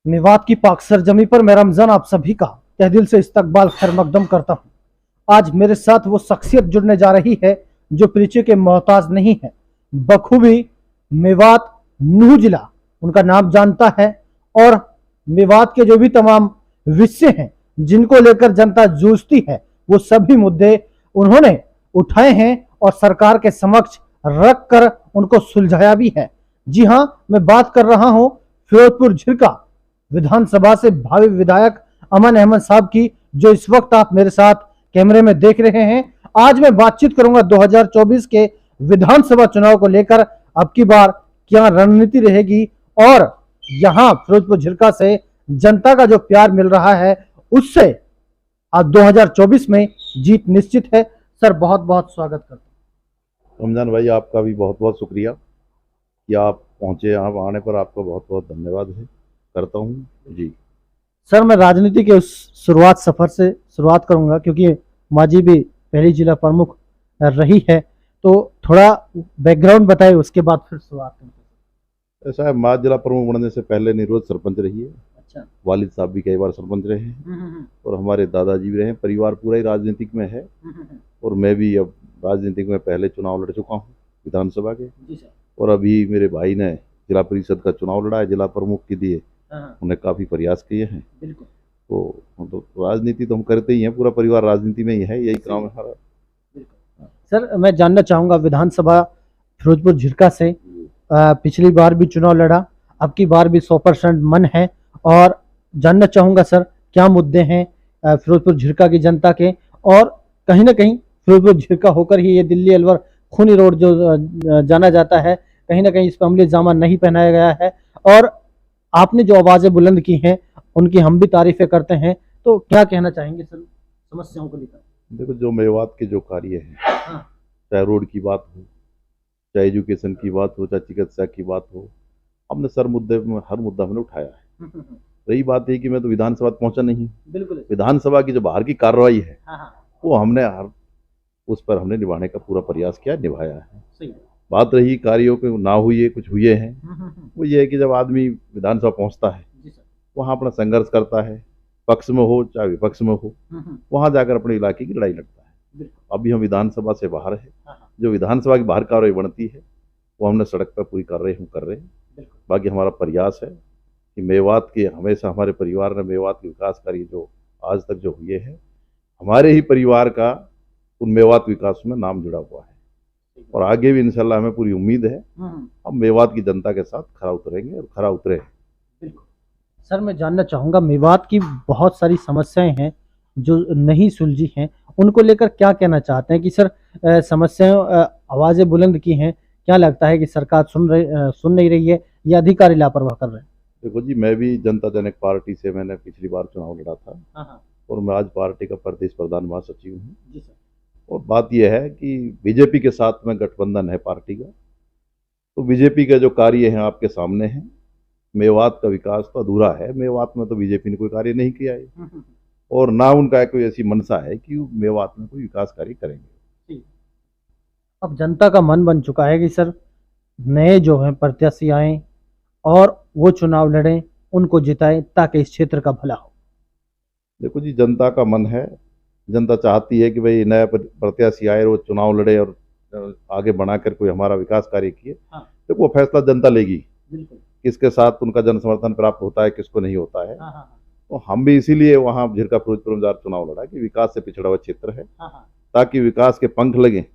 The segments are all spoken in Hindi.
मेवात की पाक सरजमी पर मैं रमजान आप सभी का तहे दिल से इस्तकबाल खैर मकदम करता हूँ। आज मेरे साथ वो शख्सियत जुड़ने जा रही है जो परिचय के मोहताज नहीं है। बखूबी मेवात नूह जिला उनका नाम जानता है और मेवात के जो भी तमाम विषय हैं जिनको लेकर जनता जूझती है वो सभी मुद्दे उन्होंने उठाए हैं और सरकार के समक्ष रख कर उनको सुलझाया भी है। जी हाँ, मैं बात कर रहा हूँ फिरोजपुर झिरका विधानसभा से भावी विधायक अमन अहमद साहब की, जो इस वक्त आप मेरे साथ कैमरे में देख रहे हैं। आज मैं बातचीत करूंगा 2024 के विधानसभा चुनाव को लेकर अब की बार क्या रणनीति रहेगी और यहां फिरोजपुर झिरका से जनता का जो प्यार मिल रहा है उससे आज 2024 में जीत निश्चित है। सर बहुत बहुत स्वागत करता हूं। रमजान भाई, आपका भी बहुत बहुत शुक्रिया कि आप पहुंचे। यहाँ आने पर आपका बहुत बहुत धन्यवाद है करता हूँ जी। सर मैं राजनीति के उस सफर से शुरुआत करूंगा क्योंकि माजी भी पहली जिला प्रमुख रही है, तो थोड़ा बैकग्राउंड बताइए, उसके बाद फिर शुरुआत करेंगे। ऐसा है, माज जिला प्रमुख बनने से पहले निरोध सरपंच रही है। अच्छा। वालिद साहब भी कई बार सरपंच रहे हैं और हमारे दादाजी भी रहे हैं। परिवार पूरा ही राजनीतिक में है और मैं भी अब राजनीतिक में पहले चुनाव लड़ चुका हूँ विधानसभा के। जी सर। और अभी मेरे भाई ने जिला परिषद का चुनाव लड़ा है जिला प्रमुख के लिए। उन्हें काफ़ी प्रयास किए हैं। बिल्कुल। तो राजनीति तो हम करते ही हैं, पूरा परिवार राजनीति में ही है, यही काम है हमारा। सर मैं जानना चाहूंगा, विधानसभा फिरोजपुर झिरका से पिछली बार भी चुनाव लड़ा, अब की बार भी 100% मन है और जानना चाहूंगा सर क्या मुद्दे हैं फिरोजपुर झिरका की जनता के, और कहीं ना कहीं फिरोजपुर झिरका होकर ही ये दिल्ली अलवर खूनी रोड जो जाना जाता है, कहीं ना कहीं इस पर अमली जामा नहीं पहनाया गया है और आपने जो आवाजें बुलंद की हैं उनकी हम भी तारीफें करते हैं। तो क्या कहना चाहेंगे सर समस्याओं को लेकर? देखो, जो मेवात के जो कार्य हैं, हाँ। चाहे रोड की बात हो, चाहे एजुकेशन की बात हो, चाहे चिकित्सा की बात हो, हमने हर मुद्दा हमने उठाया है। रही बात है कि मैं तो विधानसभा पहुंचा नहीं। बिल्कुल। विधानसभा की जो बाहर की कार्रवाई है हाँ। वो हमने उस पर हमने निभाने का पूरा प्रयास किया, निभाया है। सही। बात रही कार्यों के ना हुए कुछ हुए हैं, वो ये है कि जब आदमी विधानसभा पहुंचता है वहाँ अपना संघर्ष करता है, पक्ष में हो चाहे विपक्ष में हो, वहाँ जाकर अपने इलाके की लड़ाई लड़ता है। अभी हम विधानसभा से बाहर है, जो विधानसभा की बाहर कार्रवाई बनती है वो हमने सड़क पर पूरी कर रहे हैं। बाकी हमारा प्रयास है कि मेवात के हमेशा हमारे परिवार ने मेवात के विकास कार्य जो आज तक जो हुए हैं, हमारे ही परिवार का उन मेवात विकास में नाम जुड़ा हुआ है और आगे भी इंशाल्लाह हमें पूरी उम्मीद है हम मेवात की जनता के साथ खरा उतरेंगे और खरा उतरे हैं। सर मैं जानना चाहूँगा, मेवात की बहुत सारी समस्याएं हैं जो नहीं सुलझी हैं, उनको लेकर क्या कहना चाहते हैं कि सर समस्याएं आवाज़ें बुलंद की हैं, क्या लगता है कि सरकार सुन नहीं रही है या अधिकारी लापरवाह कर रहे हैं? देखो जी, मैं भी जनता जनक पार्टी से मैंने पिछली बार चुनाव लड़ा था और मैं आज पार्टी का प्रदेश प्रधान महासचिव हूँ। और बात यह है कि बीजेपी के साथ में गठबंधन है पार्टी का, तो बीजेपी का जो कार्य है आपके सामने है। मेवात का विकास तो अधूरा है, मेवात में तो बीजेपी ने कोई कार्य नहीं किया है और ना उनका कोई ऐसी मंशा है कि मेवात में कोई विकास कार्य करेंगे। अब जनता का मन बन चुका है कि सर नए जो हैं प्रत्याशी आए और वो चुनाव लड़ें, उनको जिताएं ताकि इस क्षेत्र का भला हो। देखो जी, जनता का मन है, जनता चाहती है कि भाई नया प्रत्याशी आए और वो चुनाव लड़े और आगे बढ़ाकर कोई हमारा विकास कार्य किए। देखो, वो फैसला जनता लेगी किसके साथ उनका जन समर्थन प्राप्त होता है, किसको नहीं होता है। तो हम भी इसीलिए वहाँ झिरका फिरोजपुर में चुनाव लड़ा कि विकास से पिछड़ा हुआ क्षेत्र है, ताकि विकास के पंख लगे,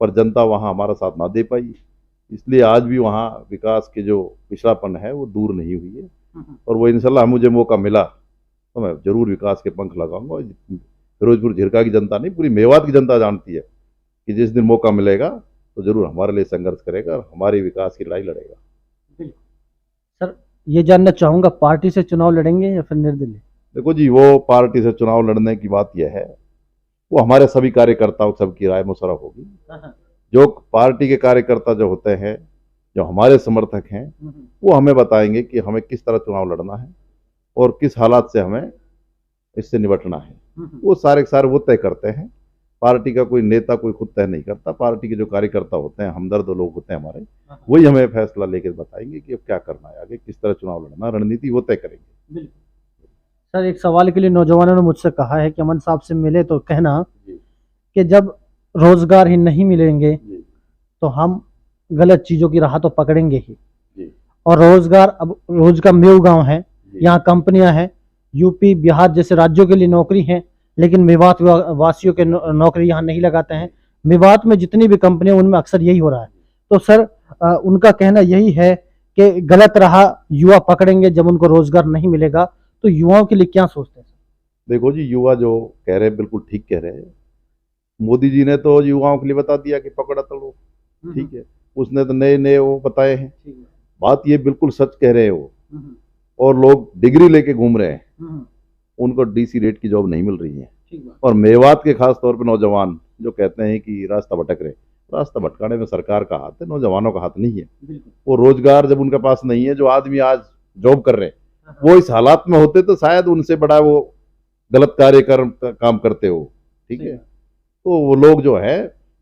पर जनता वहाँ हमारा साथ ना दे पाई। इसलिए आज भी वहाँ विकास के जो पिछड़ापन है वो दूर नहीं हुई है और वो इंशाल्लाह मुझे मौका मिला तो मैं जरूर विकास के पंख लगाऊंगा। फिरोजपुर झिरका की जनता नहीं, पूरी मेवात की जनता जानती है कि जिस दिन मौका मिलेगा तो जरूर हमारे लिए संघर्ष करेगा और हमारे विकास की लड़ाई लड़ेगा। सर ये जानना चाहूंगा, पार्टी से चुनाव लड़ेंगे या फिर निर्दलीय? देखो जी, वो पार्टी से चुनाव लड़ने की बात यह है, वो हमारे सभी कार्यकर्ताओं सबकी राय मुशर्रफ होगी। जो पार्टी के कार्यकर्ता जो होते हैं, जो हमारे समर्थक हैं, वो हमें बताएंगे कि हमें किस तरह चुनाव लड़ना है और किस हालात से हमें इससे निपटना है। वो सारे के सारे वो तय करते हैं। पार्टी का कोई नेता कोई खुद तय नहीं करता, पार्टी के जो कार्यकर्ता होते हैं, हमदर्द लोग होते हैं हमारे, वही हमें फैसला लेकर बताएंगे कि अब क्या करना है, आगे किस तरह चुनाव लड़ना, रणनीति वो तय करेंगे। सर एक सवाल के लिए नौजवानों ने मुझसे कहा है कि अमन साहब से मिले तो कहना जी कि जब रोजगार ही नहीं मिलेंगे जी तो हम गलत चीजों की राह तो पकड़ेंगे ही। जी और रोजगार, अब रोज का मेव गांव है, जी यहाँ कंपनियां हैं, यूपी बिहार जैसे राज्यों के लिए नौकरी है, लेकिन मेवात वासियों के नौकरी यहाँ नहीं लगाते हैं। मेवात में जितनी भी कंपनियां उनमें अक्सर यही हो रहा है। तो सर उनका कहना यही है कि गलत राह युवा पकड़ेंगे जब उनको रोजगार नहीं मिलेगा। तो युवाओं के लिए क्या सोचते हैं? देखो जी, युवा जो कह रहे हैं बिल्कुल ठीक कह रहे हैं। मोदी जी ने तो युवाओं के लिए बता दिया कि पकड़ा तलो, ठीक है। उसने तो नए नए वो बताए हैं। बात ये बिल्कुल सच कह रहे हैं वो। और लोग डिग्री लेके घूम रहे हैं, उनको डीसी रेट की जॉब नहीं मिल रही है। और मेवात के खास तौर पे नौजवान जो कहते हैं कि रास्ता भटक रहे, रास्ता भटकाने में सरकार का हाथ है, नौजवानों का हाथ नहीं है। वो रोजगार जब उनके पास नहीं है, जो आदमी आज जॉब कर रहे हैं वो इस हालात में होते तो शायद उनसे बड़ा वो गलत कार्य काम करते हो, ठीक है। तो वो लोग जो है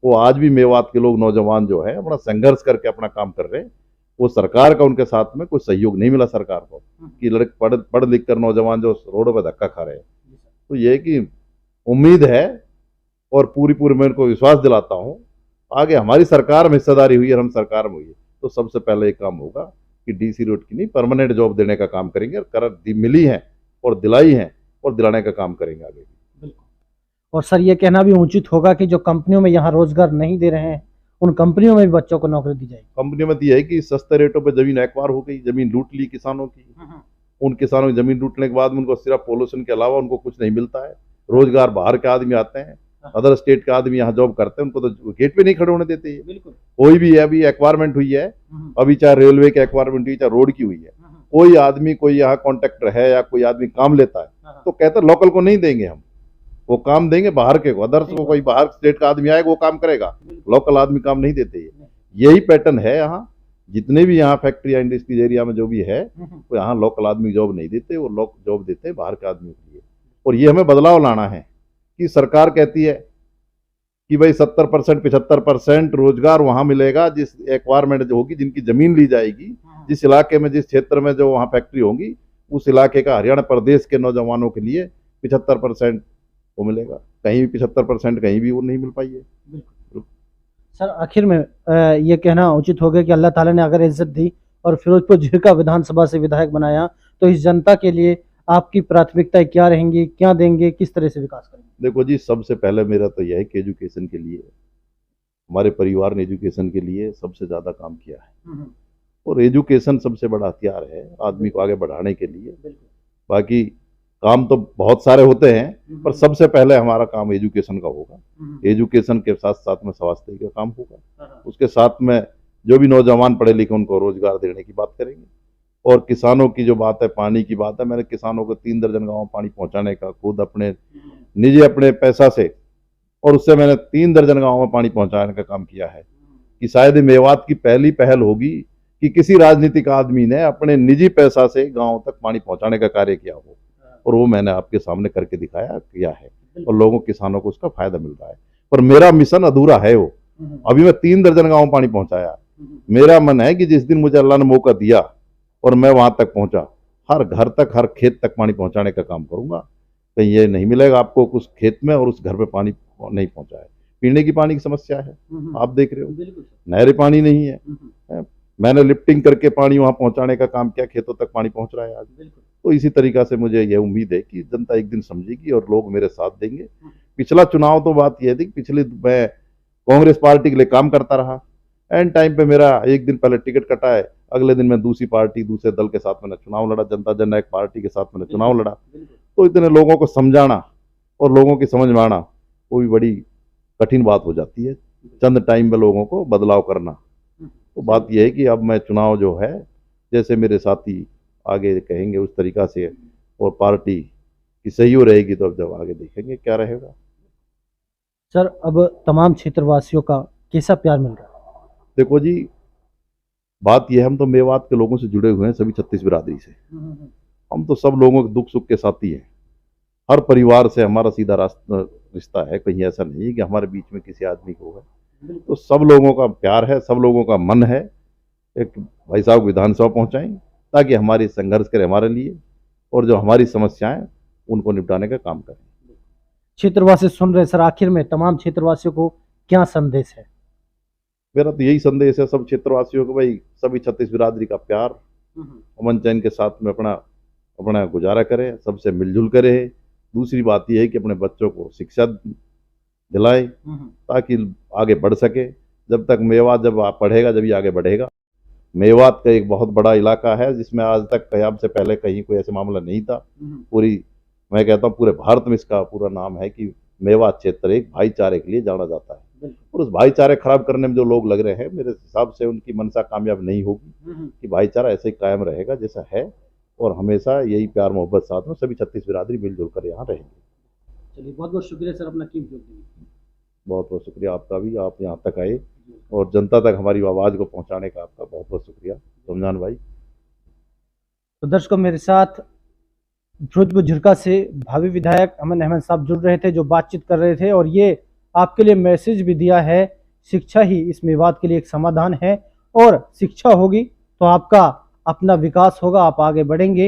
वो आज भी मेवात के लोग नौजवान जो है अपना संघर्ष करके अपना काम कर रहे हैं। वो सरकार का उनके साथ में कोई सहयोग नहीं मिला सरकार को कि लड़के पढ़ लिख कर नौजवान जो रोडों पर धक्का खा रहे हैं। तो ये कि उम्मीद है और पूरी पूरी मैं उनको विश्वास दिलाता हूँ, आगे हमारी सरकार में हिस्सेदारी हुई और हम सरकार में हुई है तो सबसे पहले एक काम होगा कि डीसी रोड की नहीं परमानेंट जॉब देने का काम करेंगे। और मिली है और दिलाई है और दिलाने का काम करेंगे आगे भी। और सर ये कहना भी उचित होगा कि जो कंपनियों में यहाँ रोजगार नहीं दे रहे हैं उन कंपनियों में भी बच्चों को नौकरी दी जाएगी। कंपनियों में तो यह है कि सस्ते रेटों पर जमीन एक्वायर हो गई, जमीन लूट ली किसानों की। उन किसानों की जमीन लूटने के बाद उनको सिर्फ पॉल्यूशन के अलावा उनको कुछ नहीं मिलता है। रोजगार बाहर के आदमी आते हैं, अदर स्टेट के आदमी यहाँ जॉब करते हैं, उनको तो गेट पे नहीं खड़े होने देते। कोई भी है, अभी एक्वायरमेंट हुई है, अभी चाहे रेलवे की एक्वायरमेंट हुई चाहे रोड की हुई है, कोई आदमी कोई यहाँ कॉन्ट्रैक्टर है या कोई आदमी काम लेता है तो कहता है लोकल को नहीं देंगे, हम वो काम देंगे बाहर के को, अदर्स को। कोई बाहर स्टेट का आदमी आएगा वो काम करेगा, लोकल आदमी काम नहीं देते। यही पैटर्न है यहाँ, जितने भी यहाँ फैक्ट्री इंडस्ट्रीज एरिया में जो भी है वो यहाँ लोकल आदमी जॉब नहीं देते, वो लोग जॉब देते हैं बाहर के आदमी के लिए। और ये हमें बदलाव लाना है कि सरकार कहती है कि भाई 70% 75% रोजगार वहां मिलेगा जिस एक्वायरमेंट जो होगी, जिनकी जमीन ली जाएगी, जिस इलाके में जिस क्षेत्र में जो वहाँ फैक्ट्री होगी उस इलाके का हरियाणा प्रदेश के नौजवानों के लिए 75% वो मिलेगा। कहीं भी 75% कहीं भी वो नहीं मिल पाई है। सर आखिर में ये कहना उचित होगा कि अल्लाह ताला ने अगर इज्जत दी और फिरोजपुर झिरका विधानसभा से विधायक बनाया तो इस जनता के लिए आपकी प्राथमिकताएं क्या रहेंगी, क्या देंगे, किस तरह से विकास करेंगे? देखो जी, सबसे पहले मेरा तो यह है कि एजुकेशन के लिए हमारे परिवार ने एजुकेशन के लिए सबसे ज़्यादा काम किया है और एजुकेशन सबसे बड़ा हथियार है आदमी को आगे बढ़ाने के लिए। बाकी काम तो बहुत सारे होते हैं पर सबसे पहले हमारा काम एजुकेशन का होगा। एजुकेशन के साथ साथ में स्वास्थ्य का काम होगा, उसके साथ में जो भी नौजवान पढ़े लिखे उनको रोजगार देने की बात करेंगे। और किसानों की जो बात है, पानी की बात है, मैंने किसानों को 3 दर्जन गाँव पानी पहुंचाने का खुद अपने निजी अपने पैसा से और उससे मैंने 3 दर्जन गाँव में पानी पहुंचाने का काम किया है कि शायद मेवात की पहली पहल होगी कि किसी राजनीतिक आदमी ने अपने निजी पैसा से गाँव तक पानी पहुंचाने का कार्य किया हो। और वो मैंने आपके सामने करके दिखाया किया है और लोगों किसानों को उसका फायदा मिल रहा है। पर मेरा मिशन अधूरा है वो, अभी मैं 3 दर्जन गाँव पानी पहुंचाया। मेरा मन है कि जिस दिन मुझे अल्लाह ने मौका दिया और मैं वहां तक पहुंचा, हर घर तक हर खेत तक पानी पहुंचाने का काम करूंगा। कहीं ये नहीं मिलेगा आपको उस खेत में और उस घर पे पानी नहीं पहुंचा है। पीने की पानी की समस्या है, आप देख रहे हो, नहरी पानी नहीं है। मैंने लिफ्टिंग करके पानी वहां पहुंचाने का काम किया, खेतों तक पानी पहुंच रहा है आज। तो इसी तरीका से मुझे यह उम्मीद है कि जनता एक दिन समझेगी और लोग मेरे साथ देंगे। पिछला चुनाव तो बात यह थी, पिछले मैं कांग्रेस पार्टी के लिए काम करता रहा, एंड टाइम पे मेरा एक दिन पहले टिकट कटा है, अगले दिन मैं दूसरी पार्टी दूसरे दल के साथ मैंने चुनाव लड़ा, जनता जननायक पार्टी के साथ मैंने चुनाव लड़ा। तो इतने लोगों को समझाना और लोगों की समझ में आना वो भी बड़ी कठिन बात हो जाती है, चंद टाइम में लोगों को बदलाव करना। तो बात यह है कि अब मैं चुनाव जो है जैसे मेरे साथी आगे कहेंगे उस तरीका से और पार्टी की सहयोग रहेगी तो अब जब आगे देखेंगे क्या रहेगा। सर अब तमाम क्षेत्रवासियों का कैसा प्यार मिल रहा है? देखो जी, बात यह है हम तो मेवात के लोगों से जुड़े हुए हैं, सभी 36 बिरादरी से। हम तो सब लोगों के दुख सुख के साथी हैं, हर परिवार से हमारा सीधा रिश्ता है। कहीं ऐसा नहीं है कि हमारे बीच में किसी आदमी को है। तो सब लोगों का प्यार है, सब लोगों का मन है एक भाई साहब विधानसभा पहुंचाएं ताकि हमारी संघर्ष करें हमारे लिए और जो हमारी समस्याएं उनको निपटाने का काम करें। क्षेत्रवासी सुन रहे सर, आखिर में तमाम क्षेत्रवासियों को क्या संदेश है? मेरा तो यही संदेश है सब क्षेत्रवासियों को, भाई सभी छत्तीस बिरादरी का प्यार, अमन चैन के साथ में अपना अपना गुजारा करें, सबसे मिलजुल कर रहे। दूसरी बात यह है कि अपने बच्चों को शिक्षा दिलाएं ताकि आगे बढ़ सके। जब तक मेवात जब पढ़ेगा जब ये आगे बढ़ेगा। मेवात का एक बहुत बड़ा इलाका है जिसमें आज तक कयाम से पहले कहीं कोई ऐसा मामला नहीं था। पूरी मैं कहता हूँ पूरे भारत में इसका पूरा नाम है कि मेवात क्षेत्र एक भाईचारे के लिए जाना जाता है। और उस भाईचारे खराब करने में जो लोग लग रहे हैं, मेरे हिसाब से उनकी मनसा कामयाब नहीं होगी कि भाईचारा ऐसे ही कायम रहेगा जैसा है, और हमेशा यही प्यार मोहब्बत साथ में सभी छत्तीस बिरादरी मिलजुल कर यहाँ रहेंगे। चलिए, बहुत बहुत शुक्रिया सर अपना कीमती वक्त देने के लिए। बहुत बहुत शुक्रिया आपका भी, आप यहाँ तक आए और जनता तक हमारी आवाज़ को पहुँचाने का आपका बहुत बहुत शुक्रिया रमजान भाई। तो दर्शकों, मेरे साथ फिरोजपुर झिरका से भावी विधायक अमन अहमद साहब जुड़ रहे थे, जो बातचीत कर रहे थे, और ये आपके लिए मैसेज भी दिया है, शिक्षा ही इस विवाद के लिए एक समाधान है, और शिक्षा होगी तो आपका अपना विकास होगा, आप आगे बढ़ेंगे।